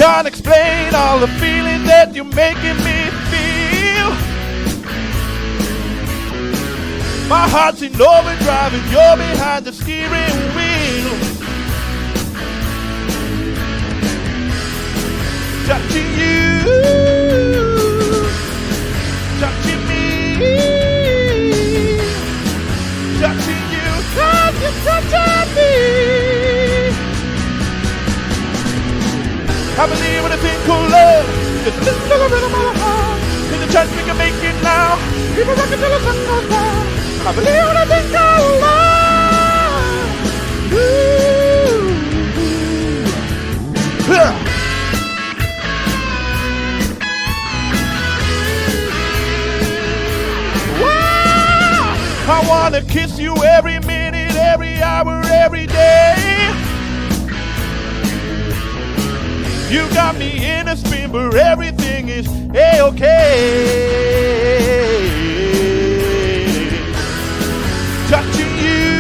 Can't explain all the feelings that you're making me feel. My heart's in overdrive and you're behind the steering wheel. Touching you, touching me, touching you, 'cause you're touching me. I believe in a thing called love. Just listen to the rhythm of the heart. There's a chance we can make it now. People rock until the sun goes down. I believe in a thing called love. Ooh. Yeah. Wow. I wanna kiss you every minute, every hour, every day. You got me in a spin, but everything is A-okay. Touching you,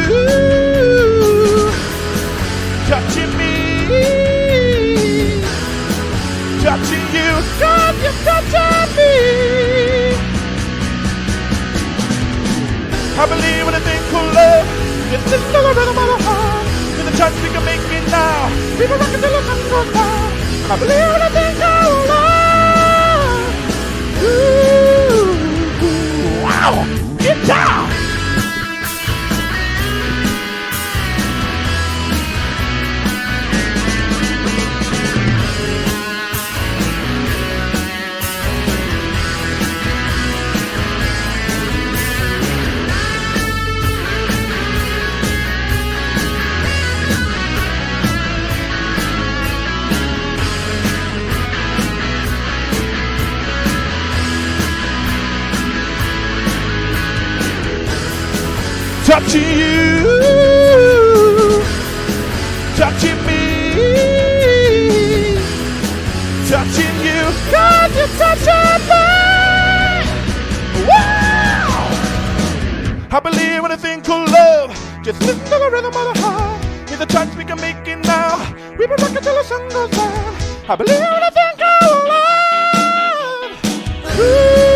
touching me, touching you, 'cause you're touching me. I believe in a thing called love. Just listen to the rhythm of the heart. There's a chance we can make it now. People rock until the sun goes down. I believe in a thing called love. Ooh, wow, get down. Touching you, touching me, touching you, 'cause you're touching me. Wow! I believe in a thing called love. Just listen to the rhythm of the heart. Here's a chance we can make it now. We will rock until the sun goes down. I believe in a thing called love. Ooh.